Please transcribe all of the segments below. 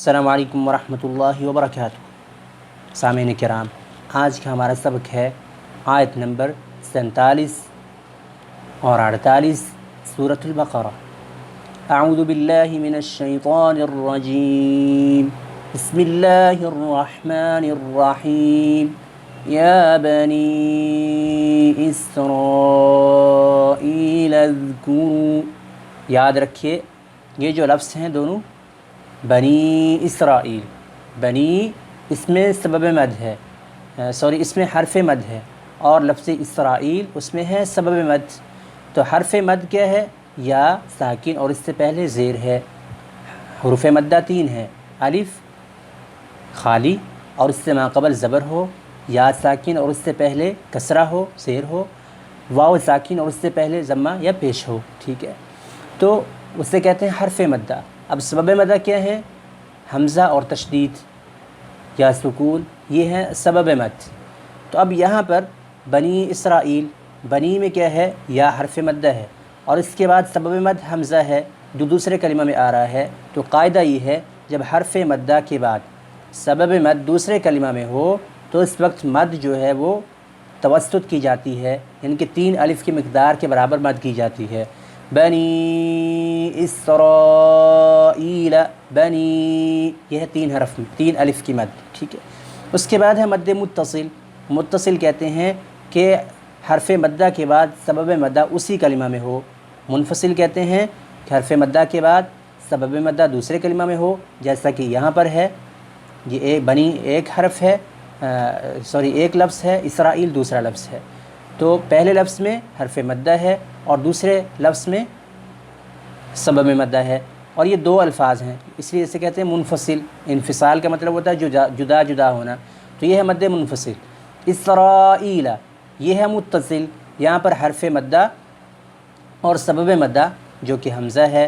السلام علیکم ورحمۃ اللہ وبرکاتہ۔ سامعین کرام، آج کا ہمارا سبق ہے آیت نمبر 47 اور 48 سورۃ البقرہ۔ اعوذ باللہ من الشیطان الرجیم، بسم اللہ الرحمن الرحیم۔ یا بنی اسرائیل اذکروا، یاد رکھیے یہ جو لفظ ہیں دونوں بنی اسرائیل، بنی اس میں سبب مد ہے، اس میں حرف مد ہے، اور لفظ اسرائیل اس میں ہے سبب مد۔ تو حرف مد کیا ہے؟ یا ساکن اور اس سے پہلے زیر ہے۔ حروف مدہ 3 ہے، الف خالی اور اس سے ماقبل زبر ہو، یا ساکن اور اس سے پہلے کسرہ ہو زیر ہو، واو ساکن اور اس سے پہلے ضمہ یا پیش ہو، ٹھیک ہے؟ تو اسے کہتے ہیں حرف مدہ۔ اب سبب مدہ کیا ہے؟ حمزہ اور تشدید یا سکون، یہ ہے سبب مد۔ تو اب یہاں پر بنی اسرائیل، بنی میں کیا ہے؟ یا حرف مدہ ہے، اور اس کے بعد سبب مد حمزہ ہے جو دوسرے کلمہ میں آ رہا ہے۔ تو قاعدہ یہ ہے جب حرف مدہ کے بعد سبب مد دوسرے کلمہ میں ہو تو اس وقت مد جو ہے وہ توسط کی جاتی ہے، یعنی کہ 3 الف کی مقدار کے برابر مد کی جاتی ہے۔ بنی اسرائیل، بنی، یہ ہے 3 حرف میں 3 الف کی مد، ٹھیک ہے؟ اس کے بعد ہے مد متصل۔ متصل کہتے ہیں کہ حرف مدہ کے بعد سبب مدہ اسی کلمہ میں ہو۔ منفصل کہتے ہیں کہ حرف مدہ کے بعد سبب مدہ دوسرے کلمہ میں ہو، جیسا کہ یہاں پر ہے۔ یہ بنی ایک حرف ہے، ایک لفظ ہے، اسرائیل دوسرا لفظ ہے۔ تو پہلے لفظ میں حرف مدہ ہے اور دوسرے لفظ میں سبب مدہ ہے، اور یہ 2 الفاظ ہیں، اس لیے اسے کہتے ہیں منفصل۔ انفصال کا مطلب ہوتا ہے جدا جدا ہونا، تو یہ ہے مد منفصل۔ اسرائیل، یہ ہے متصل، یہاں پر حرف مدہ اور سبب مدہ جو کہ حمزہ ہے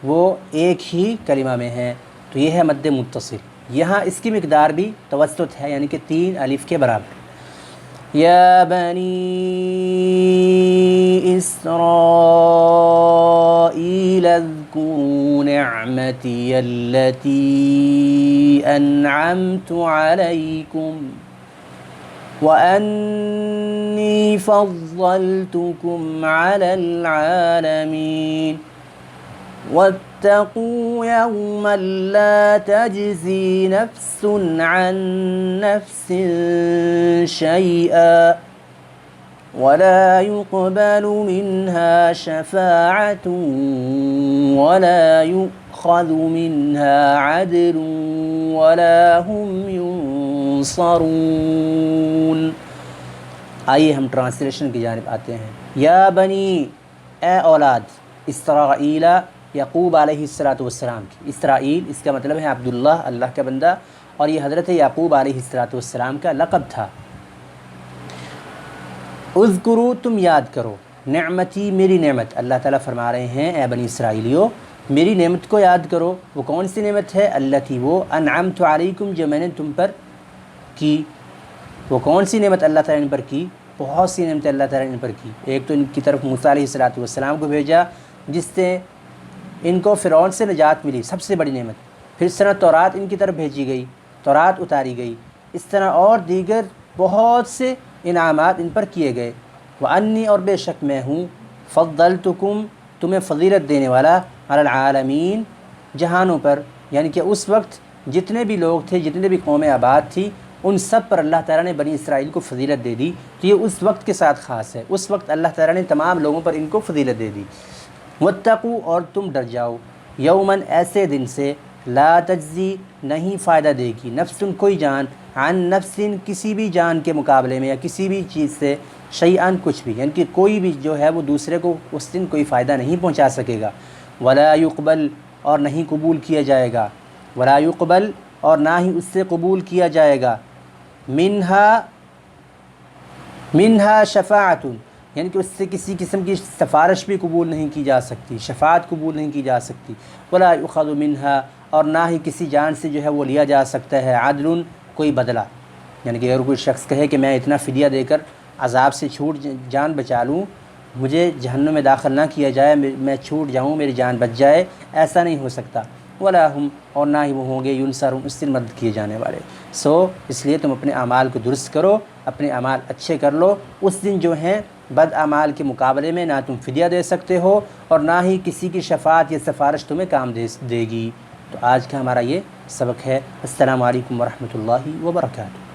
وہ ایک ہی کلمہ میں ہے، تو یہ ہے مد متصل۔ یہاں اس کی مقدار بھی توسط ہے، یعنی کہ 3 الف کے برابر۔ یا بنی اسرائیل اذکروا نعمتی التی انعمت علیکم وانی فضلتکم علی العالمین واتقوا یوما لا تجزی نفس عن نفس شیئا ولا يقبل منها شفاعة ولا يؤخذ منها عدل ولا هم ينصرون۔ آئیے ہم ٹرانسلیشن کی جانب آتے ہیں۔ یا بنی، اے اولاد اسرائیل، یعقوب علیہ السلام کی۔ اسرائیل اس کا مطلب ہے عبداللہ، اللہ کا بندہ، اور یہ حضرت یعقوب علیہ السلام کا لقب تھا۔ اذکروا، تم یاد کرو، نعمتی، میری نعمت۔ اللہ تعالیٰ فرما رہے ہیں اے بنی اسرائیلیو میری نعمت کو یاد کرو۔ وہ کون سی نعمت ہے؟ التی، وہ انعمت علیکم، جو میں نے تم پر کی۔ وہ کون سی نعمت اللہ تعالیٰ نے پر کی؟ بہت سی نعمتیں اللہ تعالیٰ نے پر کی۔ ایک تو ان کی طرف موسیٰ علیہ السلام کو بھیجا جس سے ان کو فرعون سے نجات ملی، سب سے بڑی نعمت۔ پھر اس طرح تورات ان کی طرف بھیجی گئی، تورات اتاری گئی، اس طرح اور دیگر بہت سے انعامات ان پر کیے گئے۔ وانی، اور بے شک میں ہوں، فضلتکم، تمہیں فضیلت دینے والا، علی العالمین، جہانوں پر، یعنی کہ اس وقت جتنے بھی لوگ تھے، جتنے بھی قومیں آباد تھی، ان سب پر اللہ تعالیٰ نے بنی اسرائیل کو فضیلت دے دی۔ تو یہ اس وقت کے ساتھ خاص ہے، اس وقت اللہ تعالیٰ نے تمام لوگوں پر ان کو فضیلت دے دی۔ واتقوا، اور تم ڈر جاؤ، یومن، ایسے دن سے، لا تجزی، نہیں فائدہ دے گی، نفس، کوئی جان، عن نفس، کسی بھی جان کے مقابلے میں یا کسی بھی چیز سے، شیئن، کچھ بھی، یعنی کہ کوئی بھی جو ہے وہ دوسرے کو اس دن کوئی فائدہ نہیں پہنچا سکے گا۔ ولا یقبل، اور نہیں قبول کیا جائے گا، ولا یقبل، اور نہ ہی اس سے قبول کیا جائے گا، منہا شفاعت، یعنی کہ اس سے کسی قسم کی سفارش بھی قبول نہیں کی جا سکتی، شفاعت قبول نہیں کی جا سکتی۔ ولا یؤخذ منہا، اور نہ ہی کسی جان سے جو ہے وہ لیا جا سکتا ہے، عدل، کوئی بدلہ، یعنی کہ اگر کوئی شخص کہے کہ میں اتنا فدیہ دے کر عذاب سے چھوٹ جان بچا لوں، مجھے جہنم میں داخل نہ کیا جائے، میں چھوٹ جاؤں، میری جان بچ جائے، ایسا نہیں ہو سکتا۔ ولا ہم اور نہ ہی وہ ہوں گے ینصرون اس دن مدد کیے جانے والے۔ اس لیے تم اپنے اعمال کو درست کرو، اپنے اعمال اچھے کر لو، اس دن جو ہیں بد اعمال کے مقابلے میں نہ تم فدیہ دے سکتے ہو اور نہ ہی کسی کی شفاعت یا سفارش تمہیں کام دے گی۔ تو آج کا ہمارا یہ سبق ہے۔ السلام علیکم ورحمۃ اللہ وبرکاتہ۔